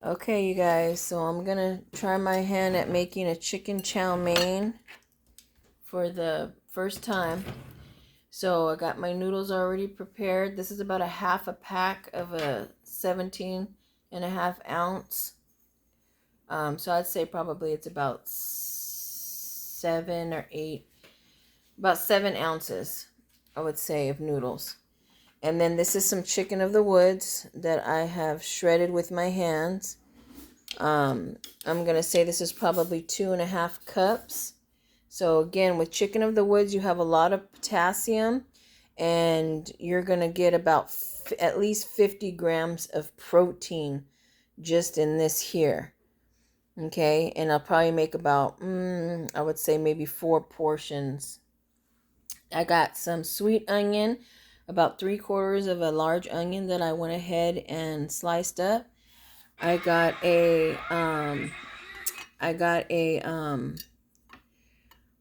Okay, you guys, so I'm gonna try my hand at making a chicken chow mein for the first time. So I got my noodles already prepared. This is about a half a pack of a 17.5 ounce. So I'd say probably it's about 7 ounces, I would say, of noodles. And then this is some chicken of the woods that I have shredded with my hands. I'm going to say this is probably 2.5 cups. So again, with chicken of the woods, you have a lot of potassium, and you're going to get about at least 50 grams of protein just in this here. Okay, and I'll probably make about, I would say maybe 4 portions. I got some sweet onion, about 3/4 of a large onion that I went ahead and sliced up. I got a,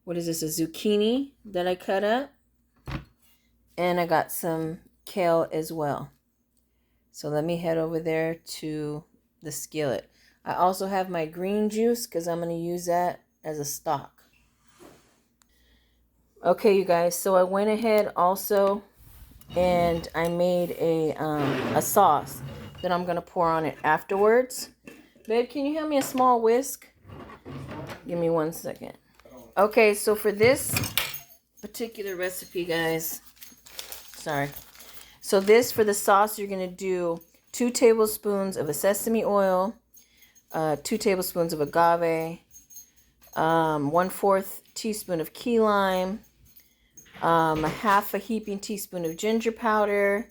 what is this, a zucchini that I cut up. And I got some kale as well. So let me head over there to the skillet. I also have my green juice because I'm going to use that as a stock. Okay, you guys, so I went ahead also and I made a sauce that I'm going to pour on it afterwards. Babe, can you hand me a small whisk? Give me 1 second. Okay, so for this particular recipe, guys, sorry. So this, for the sauce, you're going to do 2 tablespoons of a sesame oil, 2 tablespoons of agave, 1/4 teaspoon of key lime, a half a heaping teaspoon of ginger powder.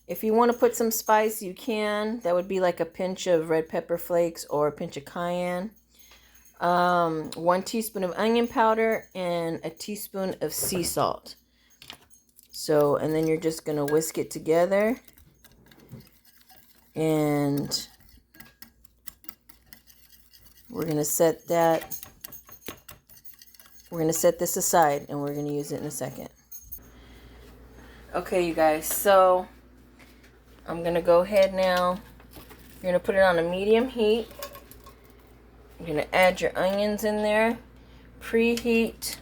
If you want to put some spice, you can. That would be like a pinch of red pepper flakes or a pinch of cayenne. 1 teaspoon of onion powder and a teaspoon of sea salt. So, and then you're just going to whisk it together. And we're going to set that. We're going to set this aside and we're going to use it in a second. Okay, you guys, so I'm going to go ahead now. You're going to put it on a medium heat. You're going to add your onions in there. Preheat.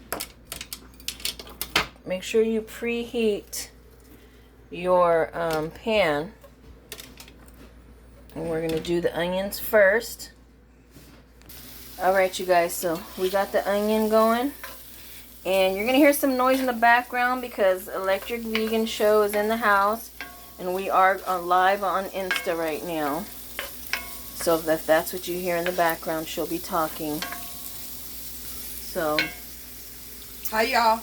Make sure you preheat your pan. And we're going to do the onions first. Alright, you guys, so we got the onion going. And you're going to hear some noise in the background because Electric Vegan Show is in the house. And we are live on Insta right now. So if that's what you hear in the background, she'll be talking. So. Hi, y'all.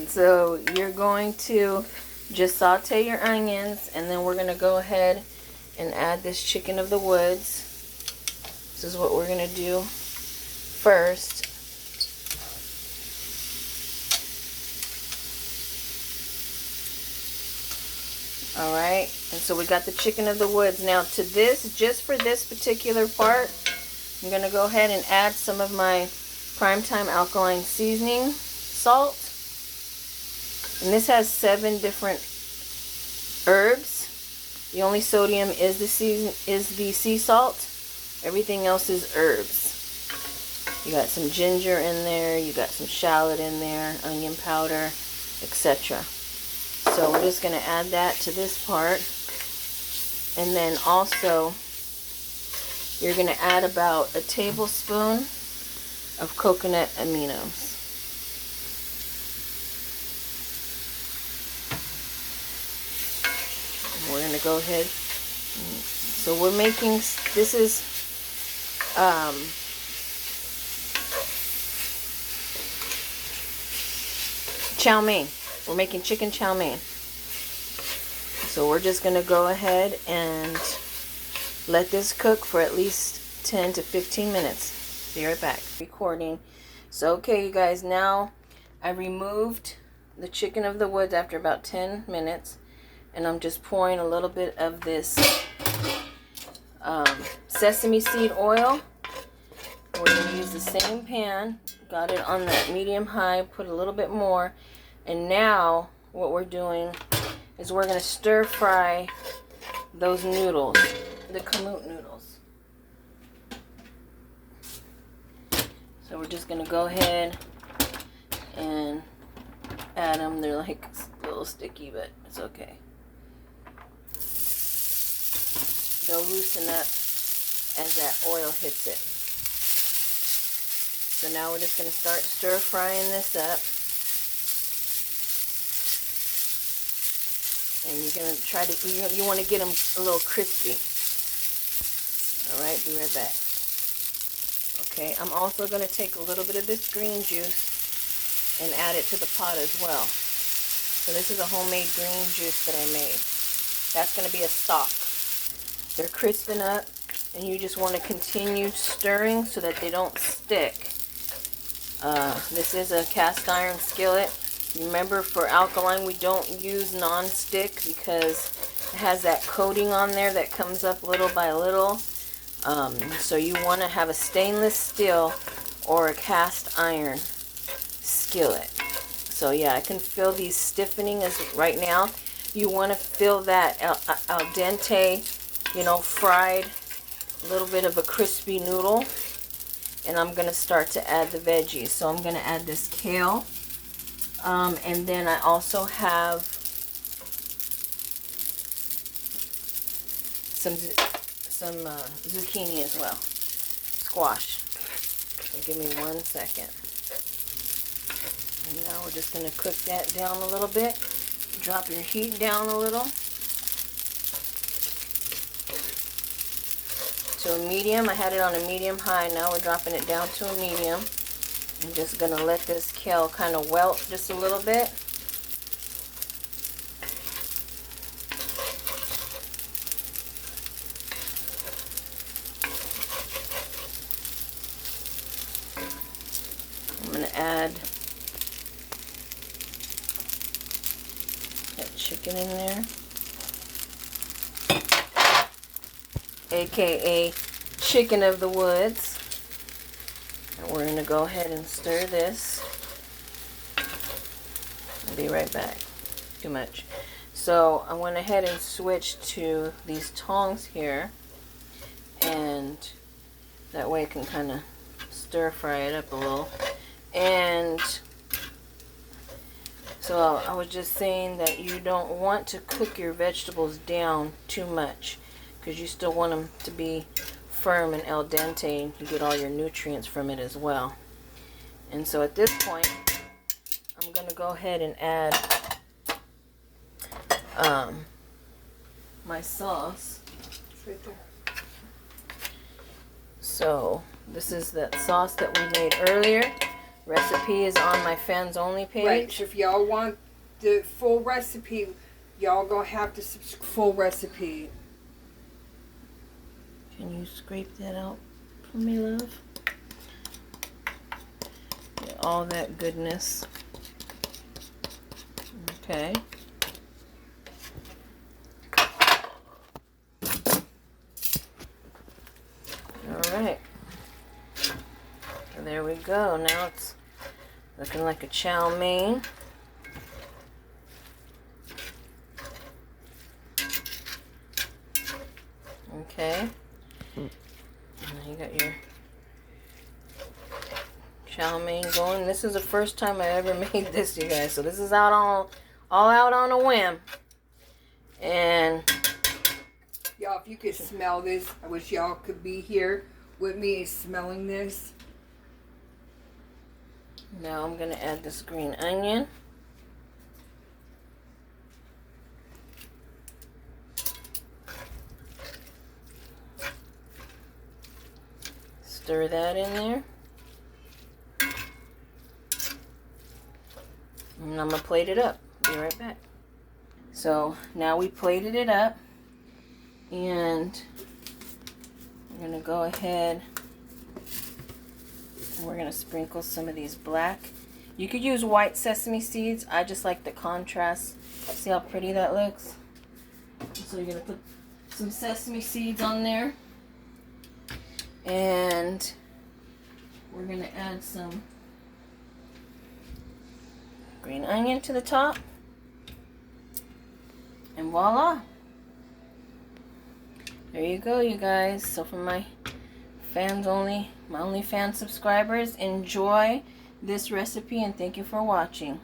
So you're going to just saute your onions. And then we're going to go ahead and add this chicken of the woods. This is what we're going to do first. Alright, and so we got the chicken of the woods. Now to this, just for this particular part, I'm going to go ahead and add some of my Primetime Alkaline seasoning salt. And this has 7 different herbs. The only sodium is the sea salt. Everything else is herbs. You got some ginger in there, you got some shallot in there, onion powder, etc. So we're just going to add that to this part. And then also, you're going to add about a tablespoon of coconut aminos. And we're going to go ahead. So we're making, this is chow mein. We're making chicken chow mein. So we're just going to go ahead and let this cook for at least 10 to 15 minutes. Be right back. Recording. So okay, you guys, now I removed the chicken of the woods after about 10 minutes. And I'm just pouring a little bit of this sesame seed oil. We're going to use the same pan. Got it on that medium high. Put a little bit more. And now what we're doing is we're going to stir fry those noodles. the kamut noodles. So we're just gonna go ahead and add them. They're like a little sticky, but it's okay. They'll loosen up as that oil hits it. So now we're just gonna start stir frying this up. And you're going to try to, you want to get them a little crispy. Alright, be right back. Okay, I'm also going to take a little bit of this green juice and add it to the pot as well. So this is a homemade green juice that I made. That's going to be a stock. They're crisping up, and you just want to continue stirring so that they don't stick. This is a cast iron skillet. Remember, for Alkaline, we don't use non-stick because it has that coating on there that comes up little by little. So you want to have a stainless steel or a cast iron skillet. So yeah, I can feel these stiffening as right now. You want to feel that al dente, you know, fried, a little bit of a crispy noodle. And I'm going to start to add the veggies. So I'm going to add this kale. And then I also have some zucchini as well, squash. So give me 1 second. And now we're just going to cook that down a little bit. Drop your heat down a little to a medium. I had it on a medium high. Now we're dropping it down to a medium. I'm just going to let this kale kind of wilt just a little bit. I'm going to add that chicken in there, aka chicken of the woods. We're going to go ahead and stir this. I'll be right back. Too much. So I went ahead and switched to these tongs here, and that way I can kind of stir fry it up a little. And so I was just saying that you don't want to cook your vegetables down too much because you still want them to be firm and al dente, and you get all your nutrients from it as well. And so at this point, I'm going to go ahead and add my sauce. It's right there. So this is that sauce that we made earlier. Recipe is on my fans only page. Right, so if y'all want the full recipe, y'all gonna have to subscribe. Full recipe. Can you scrape that out for me, love? Get all that goodness. Okay. Alright. So there we go. Now it's looking like a chow mein. Okay. And you got your chow mein going. This is the first time I ever made this, you guys. So this is all out on a whim. And Y'all, if you could smell this, I wish y'all could be here with me smelling this. now I'm gonna add this green onion. Stir that in there. And I'm gonna plate it up. Be right back. So now we plated it up, and we're gonna go ahead and we're gonna sprinkle some of these black. You could use white sesame seeds. I just like the contrast. See how pretty that looks? So you're gonna put some sesame seeds on there, and we're gonna add some green onion to the top, and voila. There you go, you guys. So for my fans only, my OnlyFans subscribers, enjoy this recipe and thank you for watching.